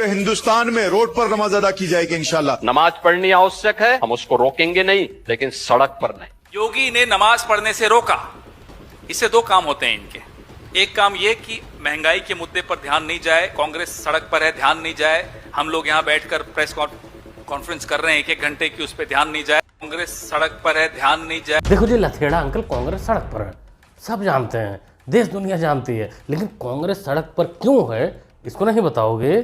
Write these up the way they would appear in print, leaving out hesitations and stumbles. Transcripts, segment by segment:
पूरे हिंदुस्तान में रोड पर नमाज अदा की जाएगी इंशाल्लाह। नमाज पढ़नी आवश्यक है, हम उसको रोकेंगे नहीं, लेकिन सड़क पर नहीं। योगी ने नमाज पढ़ने से रोका। इससे दो काम होते हैं इनके। एक काम ये कि महंगाई के मुद्दे पर ध्यान नहीं जाए, कांग्रेस सड़क पर है ध्यान नहीं जाए, हम लोग यहाँ बैठकर प्रेस कॉन्फ्रेंस कर रहे हैं 1-1 घंटे की, उस पर ध्यान नहीं जाए, कांग्रेस सड़क पर है ध्यान नहीं जाए। देखो जी लथेड़ा अंकल, कांग्रेस सड़क पर है, सब जानते हैं, देश दुनिया जानती है, लेकिन कांग्रेस सड़क पर क्यों है इसको नहीं बताओगे?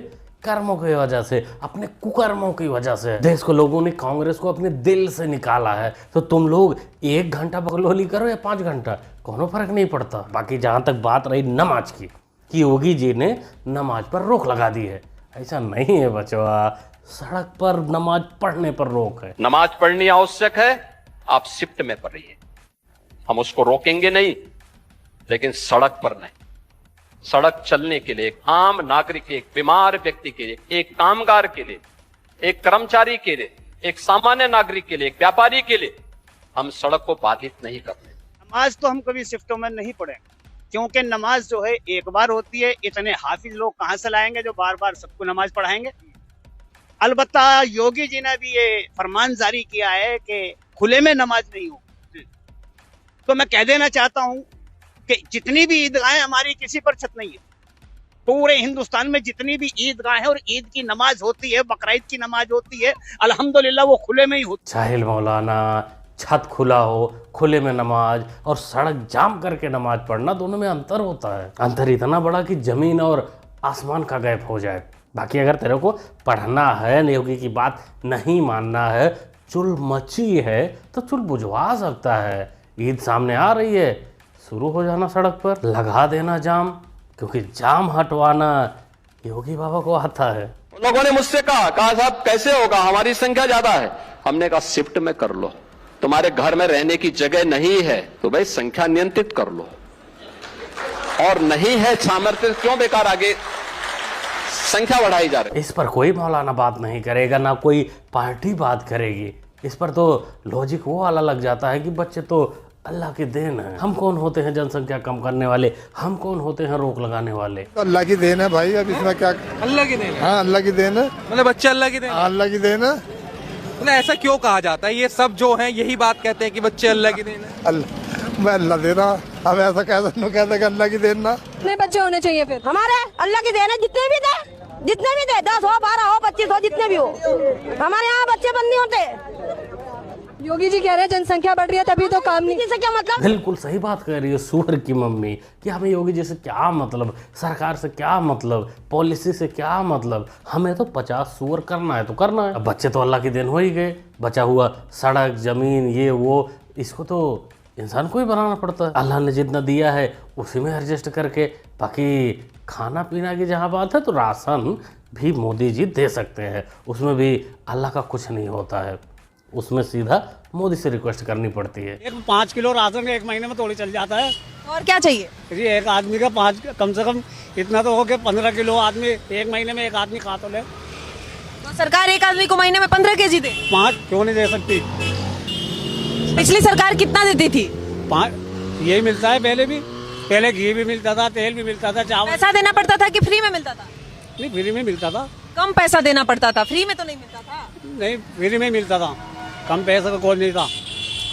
कर्मों की वजह से, अपने कुकर्मों की वजह से। देश को लोगों ने कांग्रेस को अपने दिल से निकाला है, तो तुम लोग 1 घंटा बकलोली करो या 5 घंटा, कोनो फर्क नहीं पड़ता। बाकी जहां तक बात रही नमाज की, कि योगी जी ने नमाज पर रोक लगा दी है, ऐसा नहीं है बचवा, सड़क पर नमाज पढ़ने पर रोक है। नमाज पढ़नी आवश्यक है, आप शिफ्ट में पढ़िए, हम उसको रोकेंगे नहीं, लेकिन सड़क पर नहीं। सड़क चलने के लिए, एक आम नागरिक, एक बीमार व्यक्ति के लिए, एक कामगार के लिए, एक कर्मचारी के लिए, एक सामान्य नागरिक के लिए, एक व्यापारी के लिए हम सड़क को बाधित नहीं करते। नमाज तो हम कभी शिफ्टों में नहीं पढ़े, क्योंकि नमाज जो है एक बार होती है। इतने हाफिज लोग कहाँ से लाएंगे जो बार बार सबको नमाज पढ़ाएंगे? अलबत्ता योगी जी ने भी ये फरमान जारी किया है कि खुले में नमाज नहीं हो। तो मैं कह देना चाहता हूँ कि जितनी भी ईदगाहें हमारी किसी पर छत नहीं है, पूरे हिंदुस्तान में जितनी भी ईदगाहें और ईद की नमाज होती है, बकरीद की नमाज होती है, अल्हम्दुलिल्लाह वो खुले में ही होती है। साहिल मौलाना, छत खुला हो, खुले में नमाज और सड़क जाम करके नमाज पढ़ना, दोनों में अंतर होता है। अंतर इतना बड़ा कि जमीन और आसमान का गैप हो जाए। बाकी अगर तेरे को पढ़ना है, योगी की बात नहीं मानना है, चुल मची है तो चुल बुझवा सकता है। ईद सामने आ रही है, शुरू हो जाना सड़क पर, लगा देना जाम, क्योंकि जाम हटवाना योगी बाबा को आता है। लोगों ने मुझसे कहा साहब कैसे होगा, हमारी संख्या ज्यादा है। हमने कहा शिफ्ट में कर लो, तुम्हारे घर में रहने की जगह नहीं है तो भाई संख्या नियंत्रित कर लो, और नहीं है सामर्थ्य क्यों बेकार आगे संख्या बढ़ाई जा रही है। इस पर कोई मौलाना बात नहीं करेगा, ना कोई पार्टी बात करेगी। इस पर तो लॉजिक वो वाला लग जाता है कि बच्चे तो अल्लाह की देन है। हम कौन होते हैं जनसंख्या कम करने वाले, हम कौन होते हैं रोक लगाने वाले? अल्लाह की देन है भाई, अब इसमें क्या? अल्लाह की देन है। हाँ अल्लाह की देन है, मतलब बच्चे अल्लाह की देन है। अल्लाह की देन है। मतलब ऐसा क्यों कहा जाता है? ये सब जो हैं यही बात कहते हैं कि बच्चे अल्लाह की देन है। मैं अल्लाह दे रहा, अब ऐसा कहते अल्लाह की देन ना। कितने बच्चे होने चाहिए फिर? हमारे अल्लाह की देन है, जितने भी दे 10 हो, 12 हो, 25 हो, जितने भी हो, हमारे यहाँ बच्चे बंद नहीं होते। योगी जी कह रहे हैं जनसंख्या बढ़ रही है तभी तो काम नहीं। इससे क्या मतलब? बिल्कुल सही बात कह रही है सूअर की मम्मी कि हमें योगी जी से क्या मतलब, सरकार से क्या मतलब, पॉलिसी से क्या मतलब, हमें तो 50 सूअर करना है तो करना है। अब बच्चे तो अल्लाह की देन हो ही गए, बचा हुआ सड़क, जमीन, ये वो, इसको तो इंसान को ही बनाना पड़ता है। अल्लाह ने जितना दिया है उसी में एडजस्ट करके। बाकी खाना पीना की जहाँ बात है तो राशन भी मोदी जी दे सकते हैं, उसमें भी अल्लाह का कुछ नहीं होता है, उसमें सीधा मोदी से रिक्वेस्ट करनी पड़ती है। 5 किलो राशन 1 महीने में थोड़ी चल जाता है। और क्या चाहिए? जी एक आदमी का 5 कम से कम इतना तो हो कि 15 किलो आदमी 1 महीने में एक आदमी खा तो ले। तो सरकार एक आदमी को महीने में 15 केजी दे। 5 क्यों नहीं दे सकती? पिछली सरकार कितना देती थी? 5 यही मिलता है। पहले घी भी मिलता था, तेल भी मिलता था, चावल। पैसा देना पड़ता था कि फ्री में मिलता था? नहीं फ्री में मिलता था। कम पैसा देना पड़ता था, फ्री में तो नहीं मिलता था। नहीं फ्री में मिलता था, कम पैसे का कोई नहीं था।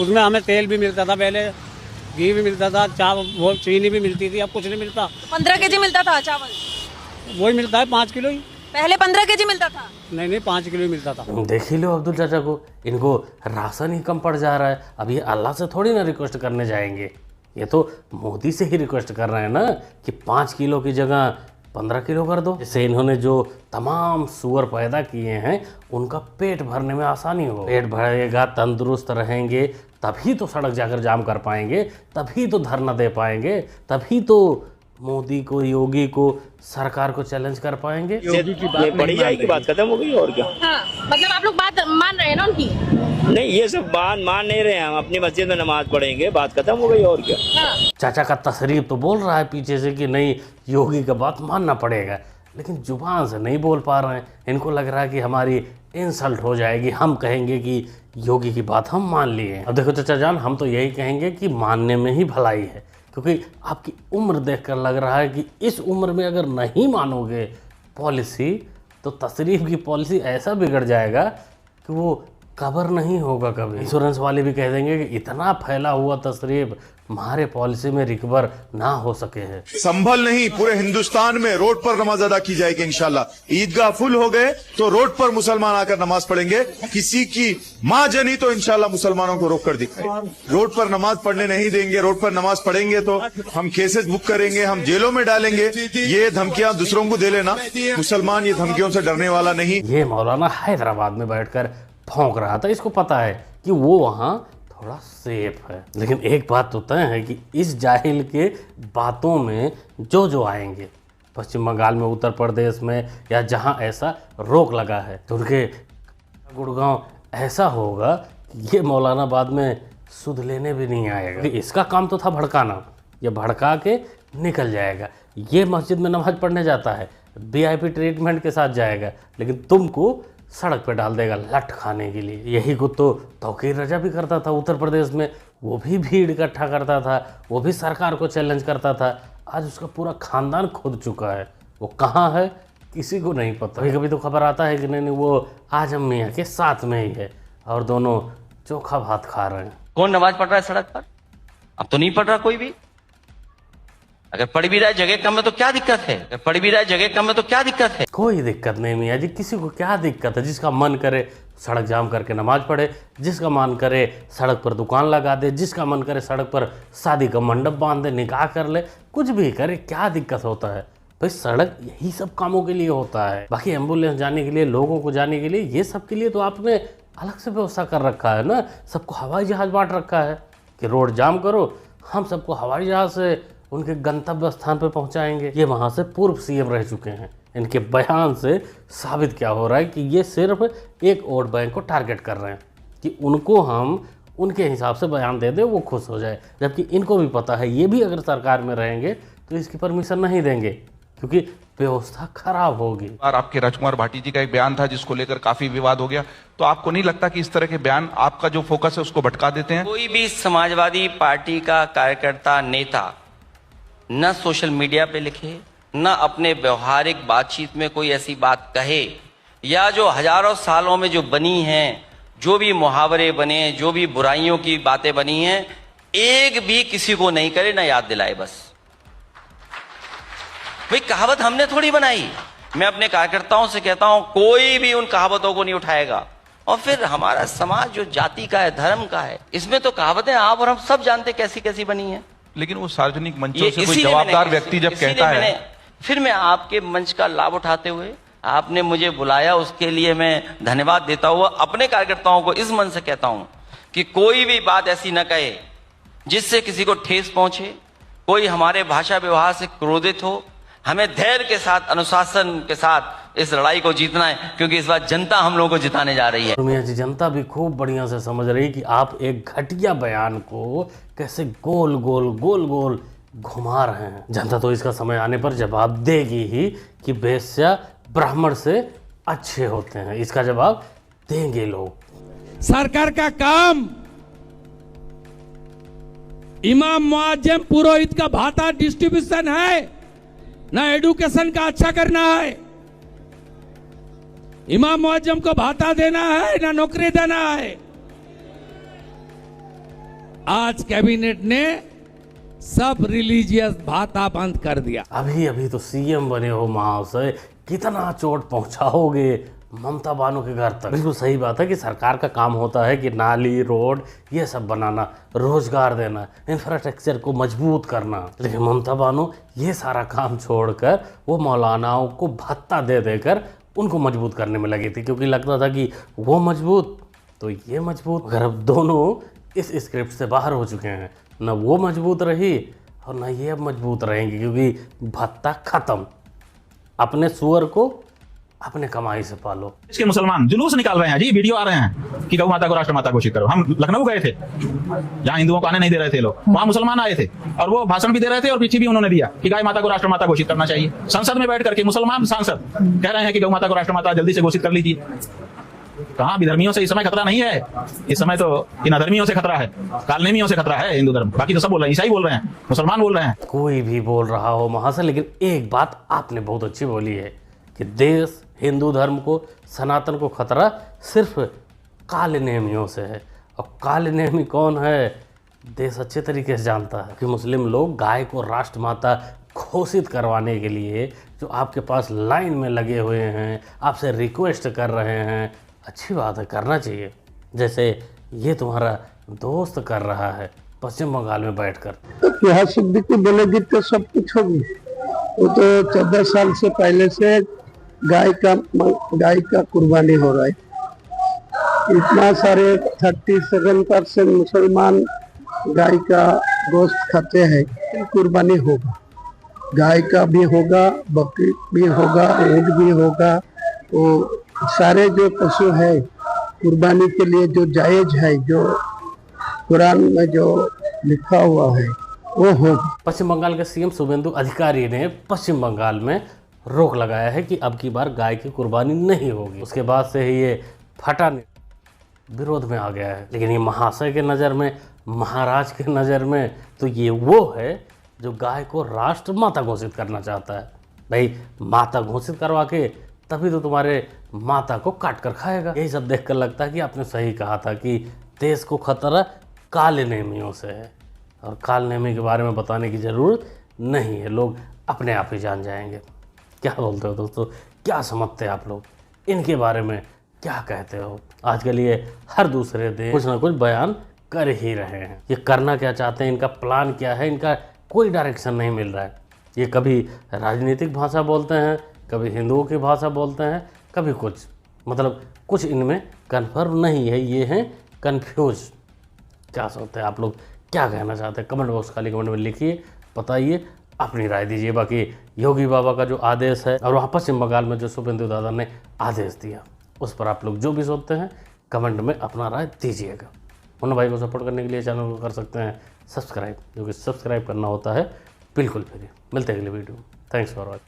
उसमें हमें तेल भी मिलता था, पहले घी भी मिलता था, चावल, वो चीनी भी मिलती थी, अब कुछ नहीं मिलता। 15 केजी मिलता था चावल? वही मिलता है 5 किलो ही। पहले 15 केजी मिलता था? नहीं 5 किलो ही मिलता था। देख ही लो अब्दुल चाचा को, इनको राशन ही कम पड़ जा रहा है। अब ये अल्लाह से थोड़ी ना रिक्वेस्ट करने जाएंगे, ये तो मोदी से ही रिक्वेस्ट कर रहे हैं ना कि 5 किलो की जगह 15 किलो कर दो, जिससे इन्होंने जो तमाम सूअर पैदा किए हैं उनका पेट भरने में आसानी हो। पेट भरेगा, तंदुरुस्त रहेंगे, तभी तो सड़क जाकर जाम कर पाएंगे, तभी तो धरना दे पाएंगे, तभी तो मोदी को, योगी को, सरकार को चैलेंज कर पाएंगे। योगी की बात बढ़ी जाएगी, बात खत्म हो गई और क्या। हाँ, मतलब आप लोग बात मान रहे हैं ना उनकी? नहीं ये सब बात मान नहीं रहे हैं, हम अपनी मस्जिद में नमाज पढ़ेंगे, बात खत्म हो गई और क्या। हाँ। चाचा का तशरीफ तो बोल रहा है पीछे से कि नहीं योगी का बात मानना पड़ेगा, लेकिन जुबान से नहीं बोल पा रहे हैं। इनको लग रहा है कि हमारी इंसल्ट हो जाएगी, हम कहेंगे कि योगी की बात हम मान लिए। अब देखो चाचा जान, हम तो यही कहेंगे कि मानने में ही भलाई है, क्योंकि आपकी उम्र देखकर लग रहा है कि इस उम्र में अगर नहीं मानोगे पॉलिसी तो तशरीफ की पॉलिसी ऐसा बिगड़ जाएगा कि वो कवर नहीं होगा कभी। इंश्योरेंस वाले भी कह देंगे कि इतना फैला हुआ तशरीफ हमारे पॉलिसी में रिकवर ना हो सके हैं। संभल नहीं, पूरे हिंदुस्तान में रोड पर नमाज अदा की जाएगी इंशाल्लाह। ईदगाह फुल हो गए तो रोड पर मुसलमान आकर नमाज पढ़ेंगे। किसी की माँ जनी तो इंशाल्लाह मुसलमानों को रोक कर दिखाए। रोड पर नमाज पढ़ने नहीं देंगे, रोड पर नमाज पढ़ेंगे तो हम केसेस बुक करेंगे, हम जेलों में डालेंगे। ये धमकियां दूसरों को दे लेना, मुसलमान ये धमकियों से डरने वाला नहीं। ये मौलाना हैदराबाद में बैठकर भौंक रहा था, इसको पता है कि वो वहाँ थोड़ा सेफ है। लेकिन एक बात तो तय है कि इस जाहिल के बातों में जो आएंगे पश्चिम बंगाल में, उत्तर प्रदेश में या जहां ऐसा रोक लगा है तो उनके गुड़गांव ऐसा होगा कि ये मौलाना बाद में सुध लेने भी नहीं आएगा। इसका काम तो था भड़काना, ये भड़का के निकल जाएगा। ये मस्जिद में नमाज पढ़ने जाता है, VIP ट्रीटमेंट के साथ जाएगा, लेकिन तुमको सड़क पे डाल देगा लठ खाने के लिए। यही कुछ तो तौकीर रजा भी करता था उत्तर प्रदेश में, वो भी भीड़ इकट्ठा करता था, वो भी सरकार को चैलेंज करता था। आज उसका पूरा खानदान खुद चुका है, वो कहाँ है किसी को नहीं पता। कभी कभी तो खबर आता है कि नहीं वो आजम मियाँ के साथ में ही है और दोनों चोखा भात खा रहे हैं। कौन नमाज पढ़ रहा है सड़क पर? अब तो नहीं पढ़ रहा कोई भी। अगर पढ़ भी रहा है जगह कम है तो क्या दिक्कत है? अगर पढ़ भी रहा है जगह कम है तो क्या दिक्कत है? कोई दिक्कत नहीं मियाँ जी, किसी को क्या दिक्कत है? जिसका मन करे सड़क जाम करके नमाज पढ़े, जिसका मन करे सड़क पर दुकान लगा दे, जिसका मन करे सड़क पर शादी का मंडप बांध दे, निकाह कर ले, कुछ भी करे, क्या दिक्कत होता है भाई? सड़क यही सब कामों के लिए होता है। बाकी एम्बुलेंस जाने के लिए, लोगों को जाने के लिए, ये सब के लिए तो आपने अलग से व्यवस्था कर रखा है ना। सबको हवाई जहाज बांट रखा है कि रोड जाम करो, हम सबको हवाई जहाज से उनके गंतव्य स्थान पर पहुंचाएंगे। ये वहां से पूर्व CM रह चुके हैं। इनके बयान से साबित क्या हो रहा है कि ये सिर्फ एक वोट बैंक को टारगेट कर रहे हैं कि उनको हम उनके हिसाब से बयान दे दें, वो खुश हो जाए। जबकि इनको भी पता है ये भी अगर सरकार में रहेंगे तो इसकी परमिशन नहीं देंगे क्योंकि व्यवस्था खराब होगी। और आपके राजकुमार भाटी जी का एक बयान था जिसको लेकर काफी विवाद हो गया, तो आपको नहीं लगता कि इस तरह के बयान आपका जो फोकस है उसको भटका देते हैं? कोई भी समाजवादी पार्टी का कार्यकर्ता, नेता न सोशल मीडिया पे लिखे, न अपने व्यवहारिक बातचीत में कोई ऐसी बात कहे, या जो हजारों सालों में जो बनी हैं, जो भी मुहावरे बने, जो भी बुराइयों की बातें बनी हैं, एक भी किसी को नहीं करे, ना याद दिलाए। बस भाई कहावत हमने थोड़ी बनाई। मैं अपने कार्यकर्ताओं से कहता हूं कोई भी उन कहावतों को नहीं उठाएगा। और फिर हमारा समाज जो जाति का है, धर्म का है, इसमें तो कहावतें आप और हम सब जानते कैसी कैसी बनी है। लेकिन वो सार्वजनिक मंचों से कोई जवाबदार व्यक्ति जब कहता है, फिर मैं आपके मंच का लाभ उठाते हुए आपने मुझे बुलाया, उसके लिए मैं धन्यवाद देता हुआ अपने कार्यकर्ताओं को इस मन से कहता हूं कि कोई भी बात ऐसी न कहे जिससे किसी को ठेस पहुंचे, कोई हमारे भाषा व्यवहार से क्रोधित हो। हमें धैर्य के साथ, अनुशासन के साथ इस लड़ाई को जीतना है, क्योंकि इस बार जनता हम लोगों को जिताने जा रही है। मियां जी, जनता भी खूब बढ़िया से समझ रही कि आप एक घटिया बयान को कैसे गोल गोल घुमा रहे हैं। जनता तो इसका समय आने पर जवाब देगी ही कि वेश्या ब्राह्मण से अच्छे होते हैं। इसका जवाब देंगे लोग। सरकार का काम इमाम मुअज्जिम पुरोहित का भाता डिस्ट्रीब्यूशन है, ना एडुकेशन का अच्छा करना है। इमाम मुअज्जिम को भाता देना है, ना नौकरी देना है। आज कैबिनेट ने सब रिलीजियस भाता बंद कर दिया। अभी तो CM बने हो महाशय, कितना चोट पहुंचाओगे ममता बानो के घर तक। बिल्कुल सही बात है कि सरकार का काम होता है कि नाली, रोड ये सब बनाना, रोजगार देना, इंफ्रास्ट्रक्चर को मजबूत करना। लेकिन ममता बानो ये सारा काम छोड़कर वो मौलानाओं को भत्ता दे देकर उनको मजबूत करने में लगी थी, क्योंकि लगता था कि वो मजबूत तो ये मजबूत। अगर अब दोनों इस स्क्रिप्ट से बाहर हो चुके हैं, न वो मजबूत रही और न ये अब मजबूत रहेंगे, क्योंकि भत्ता खत्म। अपने सुअर को अपने कमाई से पालो। इसके मुसलमान जुलूस निकाल रहे हैं जी, वीडियो आ रहे हैं कि गौ माता को राष्ट्र माता घोषित करो। हम लखनऊ गए थे, जहाँ हिंदुओं को आने नहीं दे रहे थे लोग, वहाँ मुसलमान आए थे और वो भाषण भी दे रहे थे और पीछे भी उन्होंने दिया कि गाय माता को राष्ट्र माता घोषित करना चाहिए। संसद में बैठ करके मुसलमान सांसद कह रहे हैं कि गौ माता को राष्ट्र माता जल्दी से घोषित कर लीजिए। कहाँ विधर्मियों से इस समय खतरा नहीं है, इस समय तो इन अधर्मियों से खतरा है, कालनेमियों से खतरा है हिंदू धर्म। बाकी तो सब बोल रहे हैं, ईसाई बोल रहे हैं, मुसलमान बोल रहे हैं, कोई भी बोल रहा हो महाशय। लेकिन एक बात आपने बहुत अच्छी बोली है कि देश हिंदू धर्म को, सनातन को खतरा सिर्फ काले नेमियों से है। और काले नेमी कौन है, देश अच्छे तरीके से जानता है कि मुस्लिम लोग गाय को राष्ट्रमाता घोषित करवाने के लिए जो आपके पास लाइन में लगे हुए हैं, आपसे रिक्वेस्ट कर रहे हैं। अच्छी बात है, करना चाहिए, जैसे ये तुम्हारा दोस्त कर रहा है पश्चिम बंगाल में बैठकर। ऐतिहासिक भी बोलेगी तो सब कुछ होगी। वो तो 14 साल से पहले से गाय का कुर्बानी हो रहा है। इतना सारे 37% मुसलमान गाय का गोश्त खाते हैं। कुर्बानी होगा, गाय का भी होगा, बकरी भी होगा, ऊँट भी होगा। वो सारे जो पशु है कुर्बानी के लिए जो जायज है, जो कुरान में जो लिखा हुआ है वो होगा। पश्चिम बंगाल के सीएम शुभेंदु अधिकारी ने पश्चिम बंगाल में रोक लगाया है कि अब की बार गाय की कुर्बानी नहीं होगी। उसके बाद से ही ये फटा विरोध में आ गया है। लेकिन ये महाशय के नज़र में, महाराज के नज़र में तो ये वो है जो गाय को राष्ट्र माता घोषित करना चाहता है। भाई माता घोषित करवा के तभी तो तुम्हारे माता को काट कर खाएगा। यही सब देखकर लगता है कि आपने सही कहा था कि देश को खतरा काले नेमियों से है, और काले नेमी के बारे में बताने की ज़रूरत नहीं है, लोग अपने आप ही जान जाएंगे। क्या बोलते हो दोस्तों, क्या समझते हैं आप लोग, इनके बारे में क्या कहते हो? आजकल ये हर दूसरे दिन कुछ ना कुछ बयान कर ही रहे हैं। ये करना क्या चाहते हैं, इनका प्लान क्या है, इनका कोई डायरेक्शन नहीं मिल रहा है। ये कभी राजनीतिक भाषा बोलते हैं, कभी हिंदुओं की भाषा बोलते हैं, कभी कुछ, मतलब कुछ इनमें कन्फर्म नहीं है। ये हैं कन्फ्यूज। क्या सोचते हैं आप लोग, क्या कहना चाहते हैं? कमेंट बॉक्स खाली कमेंट में लिखिए, बताइए, अपनी राय दीजिए। बाकी योगी बाबा का जो आदेश है और वहाँ पश्चिम बंगाल में जो शुभेंदु दादा ने आदेश दिया, उस पर आप लोग जो भी सोचते हैं कमेंट में अपना राय दीजिएगा। मुन्ना भाई को सपोर्ट करने के लिए चैनल को कर सकते हैं सब्सक्राइब, जो कि सब्सक्राइब करना होता है बिल्कुल फ्री। मिलते हैं अगली वीडियो। Thanks for watching.